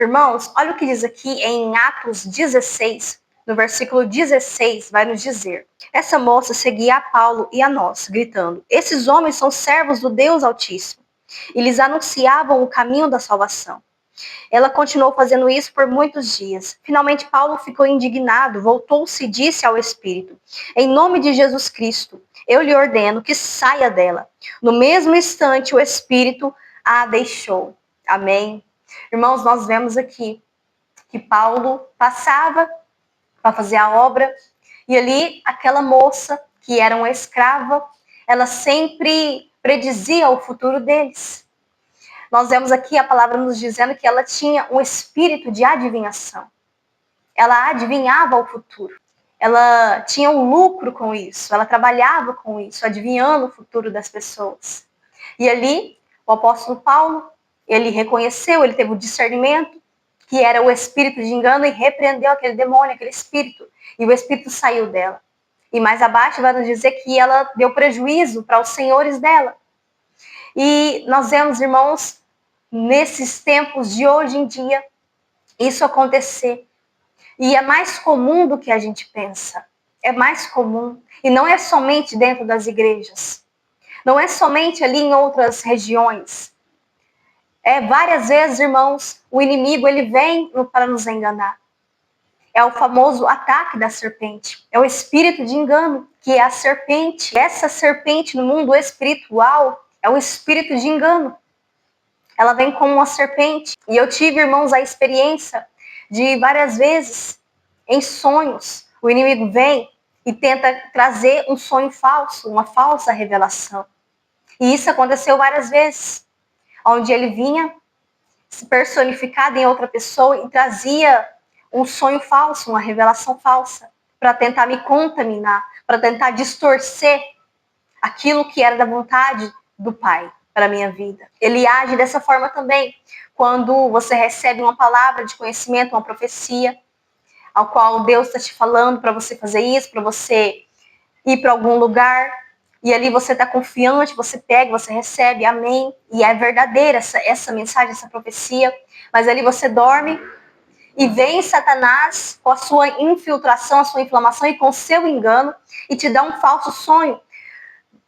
Irmãos, olha o que diz aqui em Atos 16, no versículo 16, vai nos dizer: essa moça seguia a Paulo e a nós, gritando: esses homens são servos do Deus Altíssimo. E lhes anunciavam o caminho da salvação. Ela continuou fazendo isso por muitos dias. Finalmente, Paulo ficou indignado, voltou-se e disse ao Espírito: em nome de Jesus Cristo, eu lhe ordeno que saia dela. No mesmo instante, o Espírito a deixou. Amém. Irmãos, nós vemos aqui que Paulo passava para fazer a obra e ali aquela moça, que era uma escrava, ela sempre predizia o futuro deles. Nós vemos aqui a palavra nos dizendo que ela tinha um espírito de adivinhação. Ela adivinhava o futuro. Ela tinha um lucro com isso. Ela trabalhava com isso, adivinhando o futuro das pessoas. E ali, o apóstolo Paulo, ele reconheceu, ele teve o discernimento que era o espírito de engano e repreendeu aquele demônio, aquele espírito. E o espírito saiu dela. E mais abaixo vai nos dizer que ela deu prejuízo para os senhores dela. E nós vemos, irmãos, nesses tempos de hoje em dia, isso acontecer. E é mais comum do que a gente pensa. É mais comum. E não é somente dentro das igrejas. Não é somente ali em outras regiões. Várias vezes, irmãos, o inimigo ele vem para nos enganar. É o famoso ataque da serpente. É o espírito de engano, que é a serpente. Essa serpente no mundo espiritual é o espírito de engano. Ela vem como uma serpente. E eu tive, irmãos, a experiência de várias vezes, em sonhos, o inimigo vem e tenta trazer um sonho falso, uma falsa revelação. E isso aconteceu várias vezes, onde ele vinha personificado em outra pessoa e trazia um sonho falso, uma revelação falsa, para tentar me contaminar, para tentar distorcer aquilo que era da vontade do Pai para a minha vida. Ele age dessa forma também, quando você recebe uma palavra de conhecimento, uma profecia, ao qual Deus está te falando para você fazer isso, para você ir para algum lugar, e ali você está confiante, você pega, você recebe, amém, e é verdadeira essa mensagem, essa profecia, mas ali você dorme e vem Satanás com a sua infiltração, a sua inflamação e com o seu engano e te dá um falso sonho,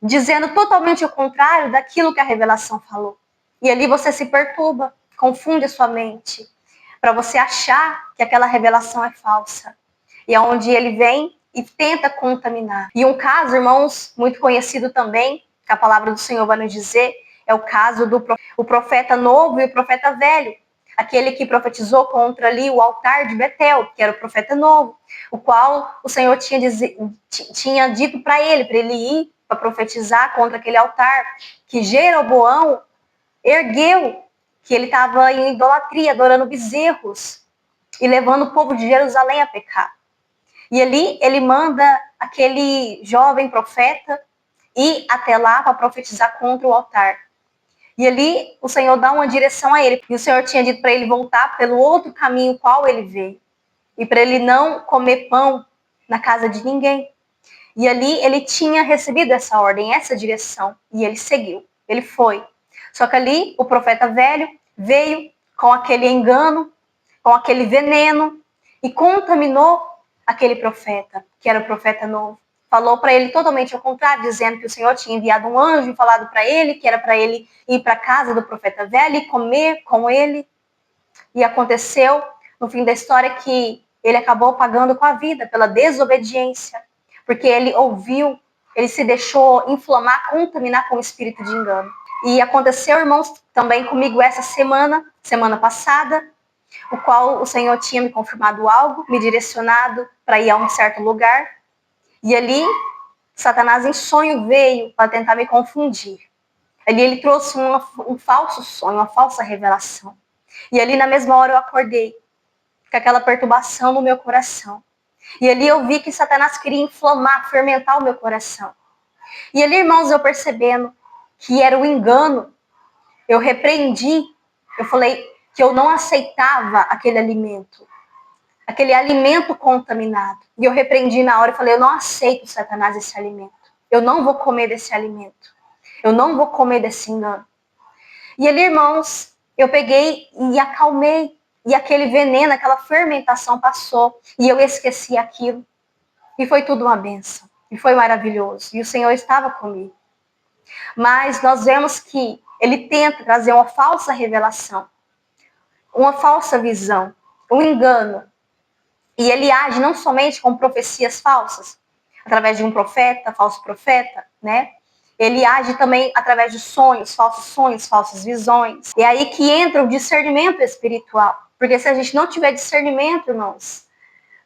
dizendo totalmente o contrário daquilo que a revelação falou. E ali você se perturba, confunde a sua mente, para você achar que aquela revelação é falsa. E é onde ele vem e tenta contaminar. E um caso, irmãos, muito conhecido também, que a palavra do Senhor vai nos dizer, é o caso do profeta novo e o profeta velho. Aquele que profetizou contra ali o altar de Betel, que era o profeta novo, o qual o Senhor tinha dito para ele ir para profetizar contra aquele altar que Jeroboão ergueu, que ele estava em idolatria, adorando bezerros e levando o povo de Jerusalém a pecar. E ali ele manda aquele jovem profeta ir até lá para profetizar contra o altar. E ali o Senhor dá uma direção a ele. E o Senhor tinha dito para ele voltar pelo outro caminho qual ele veio. E para ele não comer pão na casa de ninguém. E ali ele tinha recebido essa ordem, essa direção. E ele seguiu. Ele foi. Só que ali o profeta velho veio com aquele engano, com aquele veneno e contaminou aquele profeta, que era o profeta novo. Falou para ele totalmente ao contrário, dizendo que o Senhor tinha enviado um anjo e falado para ele que era para ele ir para a casa do profeta velho e comer com ele. E aconteceu, no fim da história, que ele acabou pagando com a vida pela desobediência, porque ele ouviu, ele se deixou inflamar, contaminar com o espírito de engano. E aconteceu, irmãos, também comigo essa semana passada, o qual o Senhor tinha me confirmado algo, me direcionado para ir a um certo lugar. E ali, Satanás em sonho veio para tentar me confundir. Ali ele trouxe um falso sonho, uma falsa revelação. E ali na mesma hora eu acordei, com aquela perturbação no meu coração. E ali eu vi que Satanás queria inflamar, fermentar o meu coração. E ali, irmãos, eu percebendo que era o engano, eu repreendi, eu falei que eu não aceitava aquele alimento contaminado. E eu repreendi na hora e falei, eu não aceito, Satanás, esse alimento. Eu não vou comer desse alimento. Eu não vou comer desse engano. E ali, irmãos, eu peguei e acalmei. E aquele veneno, aquela fermentação passou. E eu esqueci aquilo. E foi tudo uma bênção. E foi maravilhoso. E o Senhor estava comigo. Mas nós vemos que ele tenta trazer uma falsa revelação, uma falsa visão, um engano. E ele age não somente com profecias falsas, através de um profeta, falso profeta, né? Ele age também através de sonhos, falsas visões. E é aí que entra o discernimento espiritual. Porque se a gente não tiver discernimento, irmãos,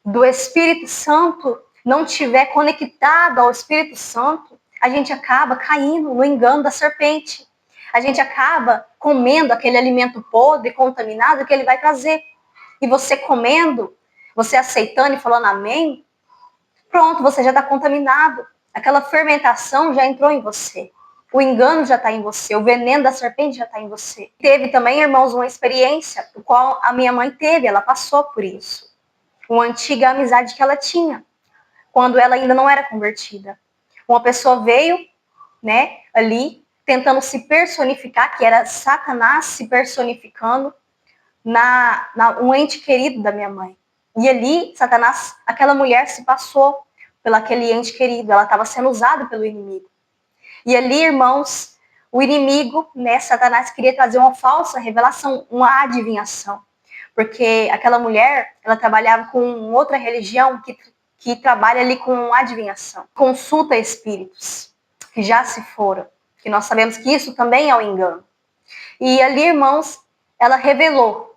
do Espírito Santo, não tiver conectado ao Espírito Santo, a gente acaba caindo no engano da serpente. A gente acaba comendo aquele alimento podre, contaminado que ele vai trazer. E você comendo, você aceitando e falando amém, pronto, você já está contaminado. Aquela fermentação já entrou em você. O engano já está em você. O veneno da serpente já está em você. Teve também, irmãos, uma experiência, o qual a minha mãe teve, ela passou por isso. Uma antiga amizade que ela tinha, quando ela ainda não era convertida. Uma pessoa veio, né, ali, tentando se personificar, que era Satanás se personificando um ente querido da minha mãe. E ali, Satanás, aquela mulher se passou pelo aquele ente querido, ela estava sendo usada pelo inimigo. E ali, irmãos, o inimigo, né, Satanás queria trazer uma falsa revelação, uma adivinhação. Porque aquela mulher, ela trabalhava com outra religião que trabalha ali com adivinhação. Consulta espíritos que já se foram. Que nós sabemos que isso também é um engano. E ali, irmãos, ela revelou.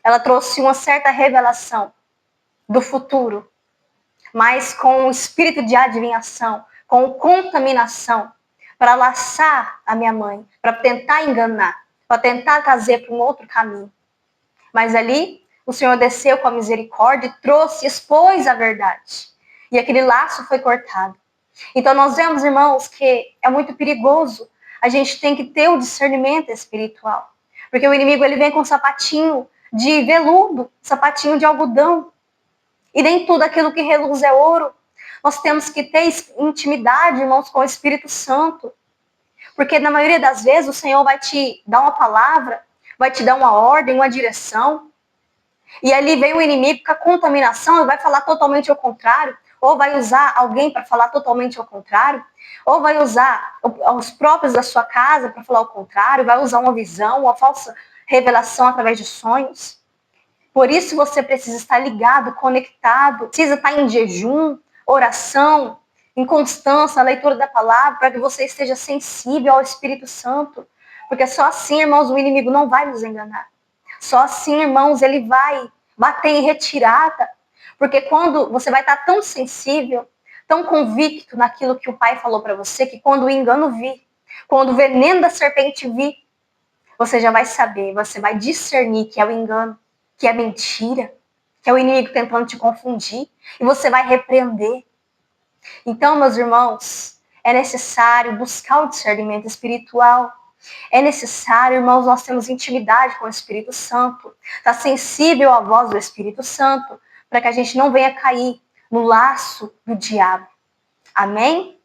Ela trouxe uma certa revelação do futuro, mas com o espírito de adivinhação, com contaminação, para laçar a minha mãe, para tentar enganar, para tentar trazer para um outro caminho. Mas ali, o Senhor desceu com a misericórdia e trouxe, expôs a verdade. E aquele laço foi cortado. Então nós vemos, irmãos, que é muito perigoso. A gente tem que ter o discernimento espiritual. Porque o inimigo ele vem com um sapatinho de veludo, sapatinho de algodão. E nem tudo aquilo que reluz é ouro. Nós temos que ter intimidade, irmãos, com o Espírito Santo. Porque na maioria das vezes o Senhor vai te dar uma palavra, vai te dar uma ordem, uma direção. E ali vem o inimigo com a contaminação e vai falar totalmente ao contrário. Ou vai usar alguém para falar totalmente ao contrário. Ou vai usar os próprios da sua casa para falar o contrário. Vai usar uma visão, uma falsa revelação através de sonhos. Por isso você precisa estar ligado, conectado, precisa estar em jejum, oração, em constância, a leitura da palavra, para que você esteja sensível ao Espírito Santo. Porque só assim, irmãos, o inimigo não vai nos enganar. Só assim, irmãos, ele vai bater em retirada. Porque quando você vai estar tão sensível, tão convicto naquilo que o Pai falou para você, que quando o engano vir, quando o veneno da serpente vir, você já vai saber, você vai discernir que é o engano, que é mentira, que é o inimigo tentando te confundir, e você vai repreender. Então, meus irmãos, é necessário buscar o discernimento espiritual. É necessário, irmãos, nós temos intimidade com o Espírito Santo, estar sensível à voz do Espírito Santo, para que a gente não venha cair no laço do diabo. Amém?